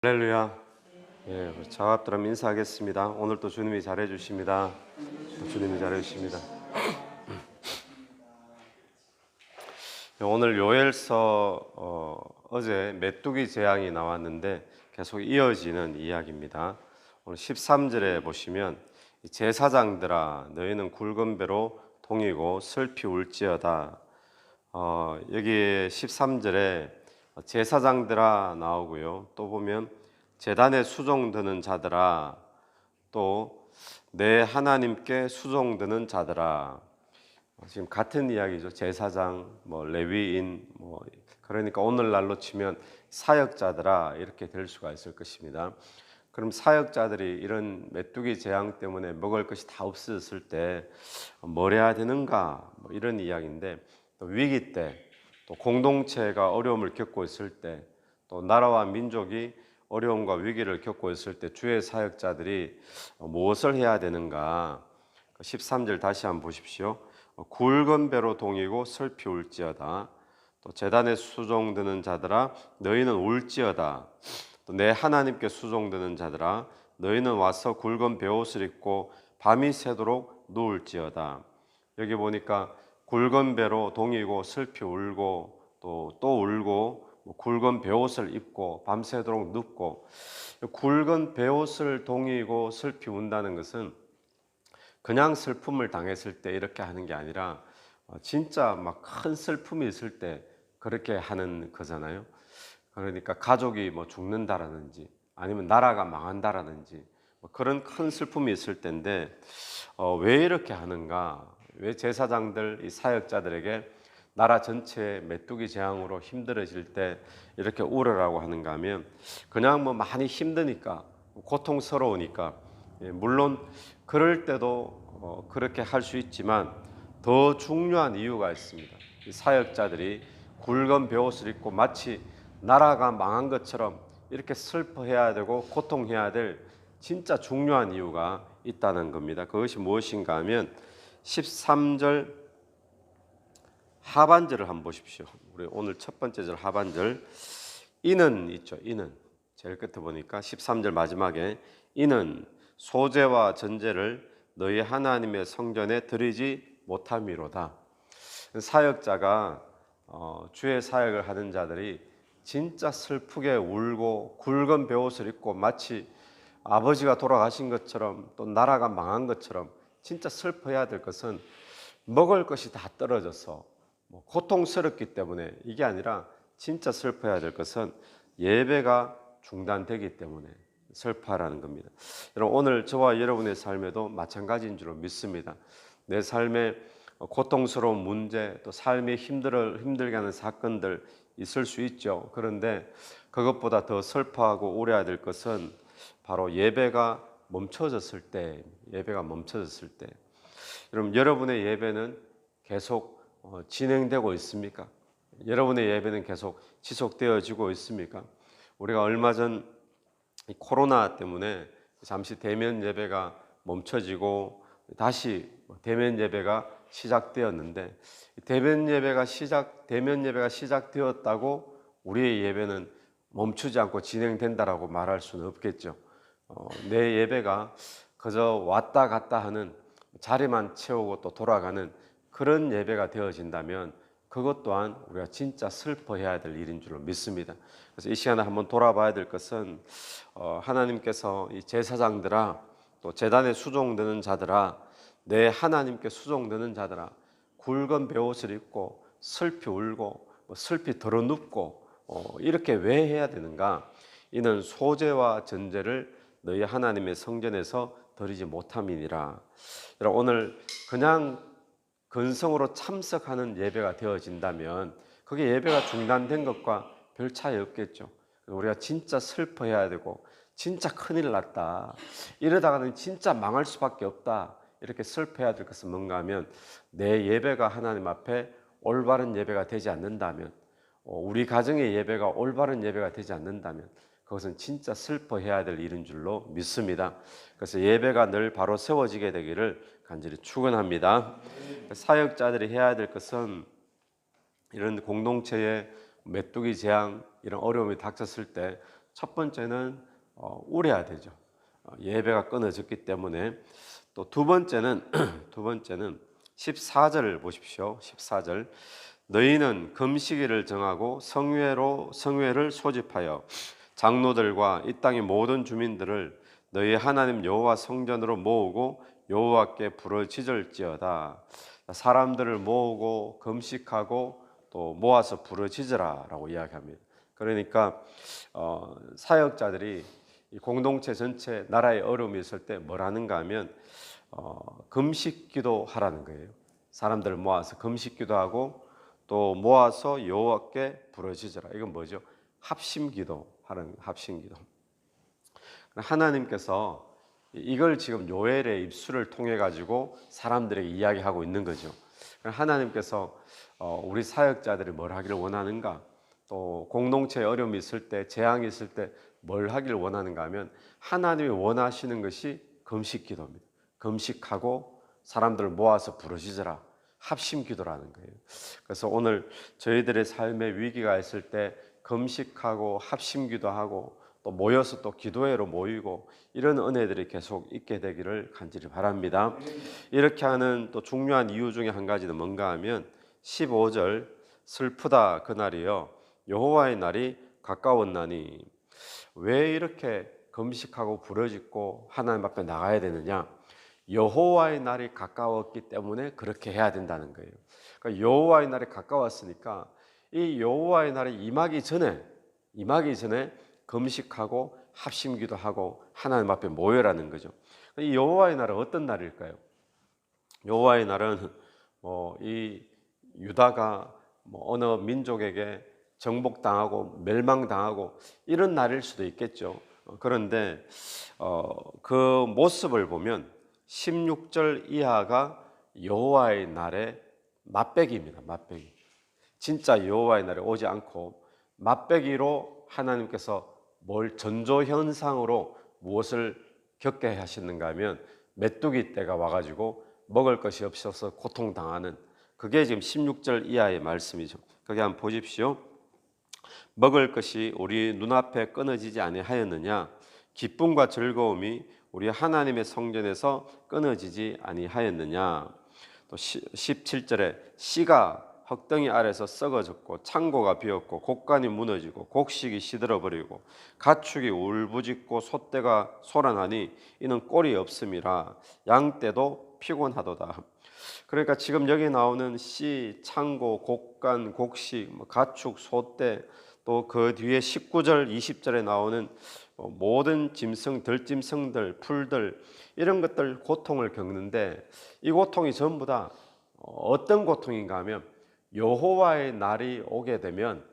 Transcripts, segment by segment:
할렐루야. 예, 자갑드럼 인사하겠습니다. 오늘 또 주님이 잘해 주십니다. 주님이 잘해 주십니다. 오늘 요엘서 어제 메뚜기 재앙이 나왔는데 계속 이어지는 이야기입니다. 오늘 13절에 보시면 제사장들아 너희는 굵은 배로 동이고 슬피 울지어다. 여기 13절에 제사장들아 나오고요. 또 보면 제단에 수종드는 자들아, 또 내 하나님께 수종드는 자들아. 지금 같은 이야기죠. 제사장, 레위인, 그러니까 오늘날로 치면 사역자들아 이렇게 될 수가 있을 것입니다. 그럼 사역자들이 이런 메뚜기 재앙 때문에 먹을 것이 다 없어졌을 때 뭘 해야 되는가, 이런 이야기인데, 또 위기 때, 또 공동체가 어려움을 겪고 있을 때, 또 나라와 민족이 어려움과 위기를 겪고 있을 때 주의 사역자들이 무엇을 해야 되는가? 13절 다시 한번 보십시오. 굵은 배로 동이고 슬피 울지어다. 또 제단에 수종드는 자들아 너희는 울지어다. 또 내 하나님께 수종드는 자들아 너희는 와서 굵은 베옷을 입고 밤이 새도록 누울지어다. 여기 보니까 굵은 배로 동이고 슬피 울고 또 울고 굵은 베옷을 입고 밤새도록 눕고, 굵은 베옷을 동이고 슬피 운다는 것은 그냥 슬픔을 당했을 때 이렇게 하는 게 아니라 진짜 막 큰 슬픔이 있을 때 그렇게 하는 거잖아요. 그러니까 가족이 죽는다라든지 아니면 나라가 망한다라든지 그런 큰 슬픔이 있을 때인데, 왜 이렇게 하는가? 왜 제사장들, 이 사역자들에게 나라 전체의 메뚜기 재앙으로 힘들어질 때 이렇게 울으라고 하는가 하면, 그냥 많이 힘드니까, 고통스러우니까, 물론 그럴 때도 그렇게 할 수 있지만 더 중요한 이유가 있습니다. 이 사역자들이 굵은 베옷을 입고 마치 나라가 망한 것처럼 이렇게 슬퍼해야 되고 고통해야 될 진짜 중요한 이유가 있다는 겁니다. 그것이 무엇인가 하면 13절 하반절을 한번 보십시오. 우리 오늘 첫 번째 절 하반절, 이는 있죠. 이는 제일 끝에 보니까 13절 마지막에 이는 소제와 전제를 너희 하나님의 성전에 드리지 못함이로다. 사역자가 주의 사역을 하는 자들이 진짜 슬프게 울고 굵은 베옷을 입고 마치 아버지가 돌아가신 것처럼 또 나라가 망한 것처럼 진짜 슬퍼해야 될 것은 먹을 것이 다 떨어져서 고통스럽기 때문에 이게 아니라, 진짜 슬퍼해야 될 것은 예배가 중단되기 때문에 슬퍼하라는 겁니다. 여러분, 오늘 저와 여러분의 삶에도 마찬가지인 줄 믿습니다. 내 삶에 고통스러운 문제, 또 삶이 힘들게 하는 사건들 있을 수 있죠. 그런데 그것보다 더 슬퍼하고 우려해야 될 것은 바로 예배가 멈춰졌을 때, 여러분, 여러분의 예배는 계속 진행되고 있습니까? 여러분의 예배는 계속 지속되어지고 있습니까? 우리가 얼마 전 코로나 때문에 잠시 대면 예배가 멈춰지고 다시 대면 예배가 시작되었는데, 대면 예배가 시작되었다고 우리의 예배는 멈추지 않고 진행된다라고 말할 수는 없겠죠. 내 예배가 그저 왔다 갔다 하는, 자리만 채우고 또 돌아가는 그런 예배가 되어진다면 그것 또한 우리가 진짜 슬퍼해야 될 일인 줄로 믿습니다. 그래서 이 시간에 한번 돌아봐야 될 것은, 하나님께서 이 제사장들아, 또 제단에 수종드는 자들아, 내 하나님께 수종드는 자들아, 굵은 베옷을 입고 슬피 울고 슬피 덜어눕고 이렇게 왜 해야 되는가? 이는 소제와 전제를 너희 하나님의 성전에서 드리지 못함이니라. 여러분, 오늘 그냥 근성으로 참석하는 예배가 되어진다면 그게 예배가 중단된 것과 별 차이 없겠죠. 우리가 진짜 슬퍼해야 되고 진짜 큰일 났다, 이러다가는 진짜 망할 수밖에 없다, 이렇게 슬퍼해야 될 것은 뭔가 하면, 내 예배가 하나님 앞에 올바른 예배가 되지 않는다면, 우리 가정의 예배가 올바른 예배가 되지 않는다면 그것은 진짜 슬퍼해야 될 일인 줄로 믿습니다. 그래서 예배가 늘 바로 세워지게 되기를 간절히 축원합니다. 사역자들이 해야 될 것은, 이런 공동체에 메뚜기 재앙, 이런 어려움이 닥쳤을 때 첫 번째는 우려야 되죠. 예배가 끊어졌기 때문에. 또 두 번째는 두 번째는 14절을 보십시오. 14절. 너희는 금식일을 정하고 성회를 소집하여 장로들과 이 땅의 모든 주민들을 너희 하나님 여호와 성전으로 모으고 여호와께 부르짖을지어다. 사람들을 모으고 금식하고 또 모아서 부르짖으라라고 이야기합니다. 그러니까 사역자들이 이 공동체 전체 나라의 어려움이 있을 때 뭘 하는가 하면 금식기도 하라는 거예요. 사람들을 모아서 금식기도 하고 또 모아서 여호와께 부르짖으라. 이건 뭐죠? 합심기도 하는 합심기도. 하나님께서 이걸 지금 요엘의 입술을 통해 가지고 사람들에게 이야기하고 있는 거죠. 하나님께서 우리 사역자들이 뭘 하기를 원하는가? 또 공동체에 어려움이 있을 때, 재앙이 있을 때 뭘 하기를 원하는가 하면 하나님이 원하시는 것이 금식기도입니다. 금식하고 사람들을 모아서 부르짖으라. 합심기도라는 거예요. 그래서 오늘 저희들의 삶에 위기가 있을 때 금식하고 합심기도하고 또 모여서 또 기도회로 모이고 이런 은혜들이 계속 있게 되기를 간절히 바랍니다. 이렇게 하는 또 중요한 이유 중에 한 가지는 뭔가 하면 15절 슬프다 그날이요 여호와의 날이 가까웠나니. 왜 이렇게 금식하고 부르짖고 하나님 앞에 나가야 되느냐? 여호와의 날이 가까웠기 때문에 그렇게 해야 된다는 거예요. 그러니까 여호와의 날이 가까웠으니까 이 여호와의 날이 임하기 전에 금식하고 합심기도하고 하나님 앞에 모여라는 거죠. 이 여호와의 날은 어떤 날일까요? 여호와의 날은 이 유다가 어느 민족에게 정복당하고 멸망당하고 이런 날일 수도 있겠죠. 그런데 그 모습을 보면 16절 이하가 여호와의 날의 맛배기입니다. 맛배기. 진짜 여호와의 날에 오지 않고 맛배기로 하나님께서 뭘 전조 현상으로 무엇을 겪게 하시는가 하면 메뚜기 떼가 와가지고 먹을 것이 없어서 고통당하는 그게 지금 16절 이하의 말씀이죠. 거기 한번 보십시오. 먹을 것이 우리 눈앞에 끊어지지 아니하였느냐? 기쁨과 즐거움이 우리 하나님의 성전에서 끊어지지 아니하였느냐? 또 17절에 씨가 흙덩이 아래서 썩어졌고 창고가 비었고 곡간이 무너지고 곡식이 시들어버리고 가축이 울부짖고 소떼가 소란하니 이는 꼴이 없음이라. 양떼도 피곤하도다. 그러니까 지금 여기 나오는 씨, 창고, 곡간, 곡식, 가축, 소떼 또 그 뒤에 19절, 20절에 나오는 모든 짐승, 들짐승들, 풀들 이런 것들 고통을 겪는데 이 고통이 전부 다 어떤 고통인가 하면 여호와의 날이 오게 되면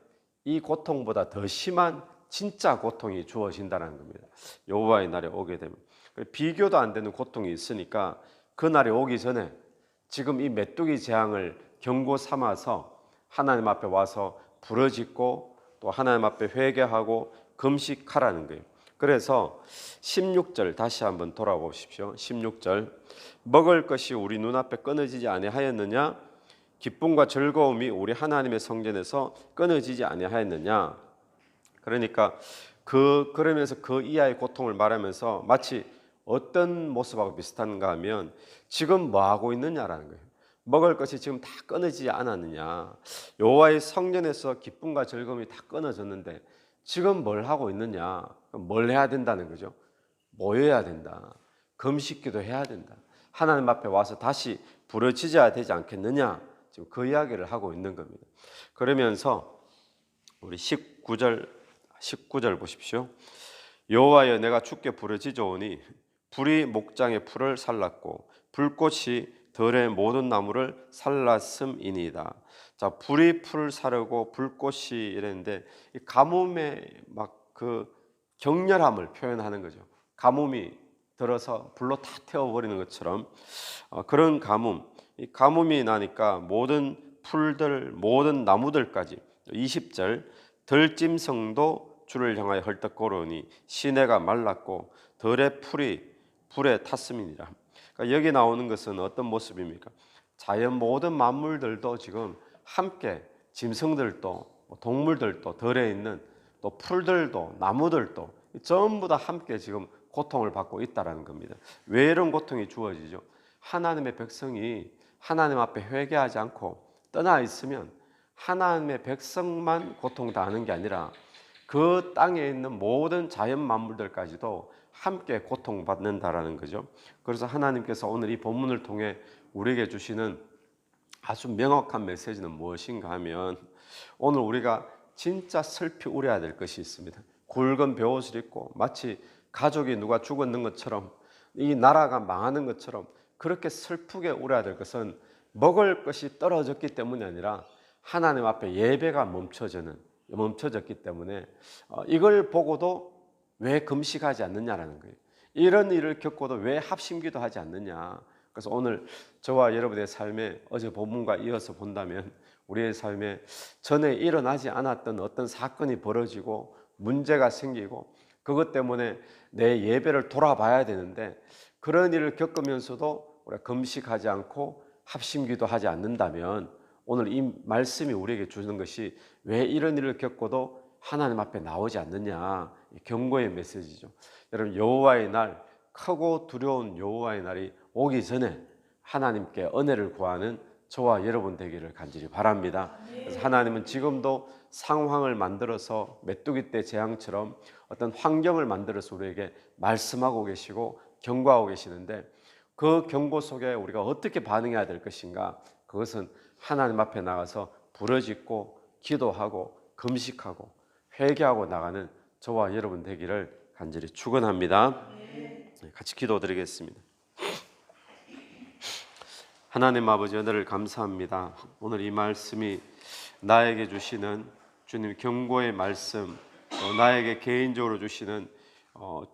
이 고통보다 더 심한 진짜 고통이 주어진다는 겁니다. 여호와의 날이 오게 되면 비교도 안 되는 고통이 있으니까 그 날이 오기 전에 지금 이 메뚜기 재앙을 경고 삼아서 하나님 앞에 와서 부르짖고 또 하나님 앞에 회개하고 금식하라는 거예요. 그래서 16절 다시 한번 돌아보십시오. 16절 먹을 것이 우리 눈앞에 끊어지지 아니하였느냐? 기쁨과 즐거움이 우리 하나님의 성전에서 끊어지지 아니하였느냐? 그러니까 그러면서 그 이하의 고통을 말하면서 마치 어떤 모습하고 비슷한가 하면 지금 뭐 하고 있느냐라는 거예요. 먹을 것이 지금 다 끊어지지 않았느냐? 여호와의 성전에서 기쁨과 즐거움이 다 끊어졌는데 지금 뭘 하고 있느냐? 뭘 해야 된다는 거죠? 모여야 된다. 금식기도 해야 된다. 하나님 앞에 와서 다시 부르짖어야 되지 않겠느냐? 지금 그 이야기를 하고 있는 겁니다. 그러면서 우리 19절 보십시오. 여호와여 내가 주께 부르짖어오니 불이 목장의 풀을 살랐고 불꽃이 들의 모든 나무를 살랐음이니이다. 자, 불이 풀을 사르고 불꽃이 이랬는데 이 가뭄의 막 그 격렬함을 표현하는 거죠. 가뭄이 들어서 불로 다 태워버리는 것처럼 그런 가뭄. 이 가뭄이 나니까 모든 풀들, 모든 나무들까지 20절 들짐승도 주를 향하여 헐떡거리니 시내가 말랐고 들의 풀이 불에 탔음이니라. 그러니까 여기 나오는 것은 어떤 모습입니까? 자연 모든 만물들도 지금 함께 짐승들도 동물들도 들에 있는 또 풀들도 나무들도 전부 다 함께 지금 고통을 받고 있다라는 겁니다. 왜 이런 고통이 주어지죠? 하나님의 백성이 하나님 앞에 회개하지 않고 떠나 있으면 하나님의 백성만 고통당하는 게 아니라 그 땅에 있는 모든 자연 만물들까지도 함께 고통받는다라는 거죠. 그래서 하나님께서 오늘 이 본문을 통해 우리에게 주시는 아주 명확한 메시지는 무엇인가 하면, 오늘 우리가 진짜 슬피 우려야 될 것이 있습니다. 굵은 베옷을 입고 마치 가족이 누가 죽었는 것처럼, 이 나라가 망하는 것처럼 그렇게 슬프게 우려야 될 것은 먹을 것이 떨어졌기 때문이 아니라 하나님 앞에 예배가 멈춰졌기 때문에 이걸 보고도 왜 금식하지 않느냐라는 거예요. 이런 일을 겪고도 왜 합심기도 하지 않느냐. 그래서 오늘 저와 여러분의 삶에 어제 본문과 이어서 본다면 우리의 삶에 전에 일어나지 않았던 어떤 사건이 벌어지고 문제가 생기고 그것 때문에 내 예배를 돌아봐야 되는데, 그런 일을 겪으면서도 우리가 금식하지 않고 합심기도 하지 않는다면 오늘 이 말씀이 우리에게 주는 것이 왜 이런 일을 겪고도 하나님 앞에 나오지 않느냐, 경고의 메시지죠. 여러분, 여호와의 날, 크고 두려운 여호와의 날이 오기 전에 하나님께 은혜를 구하는 저와 여러분 되기를 간절히 바랍니다. 그래서 하나님은 지금도 상황을 만들어서 메뚜기 때 재앙처럼 어떤 환경을 만들어서 우리에게 말씀하고 계시고 경고하고 계시는데, 그 경고 속에 우리가 어떻게 반응해야 될 것인가, 그것은 하나님 앞에 나가서 부르짖고 기도하고 금식하고 회개하고 나가는 저와 여러분 되기를 간절히 축원합니다. 같이 기도드리겠습니다. 하나님 아버지, 은혜를 감사합니다. 오늘 이 말씀이 나에게 주시는 주님 경고의 말씀, 나에게 개인적으로 주시는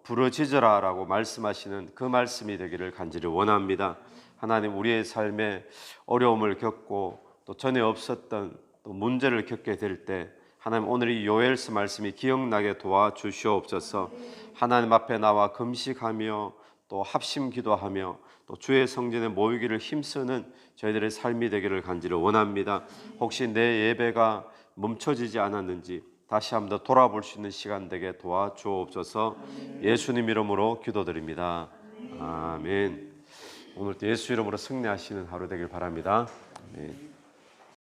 부르짖으라라고 말씀하시는 그 말씀이 되기를 간절히 원합니다. 하나님, 우리의 삶에 어려움을 겪고 또 전에 없었던 또 문제를 겪게 될 때 하나님, 오늘 이 요엘서 말씀이 기억나게 도와주시옵소서. 하나님 앞에 나와 금식하며 또 합심 기도하며 또 주의 성전에 모이기를 힘쓰는 저희들의 삶이 되기를 간절히 원합니다. 혹시 내 예배가 멈춰지지 않았는지 다시 한번 더 돌아볼 수 있는 시간 되게 도와주옵소서. 예수님 이름으로 기도드립니다. 아멘. 오늘도 예수 이름으로 승리하시는 하루 되길 바랍니다. 아멘.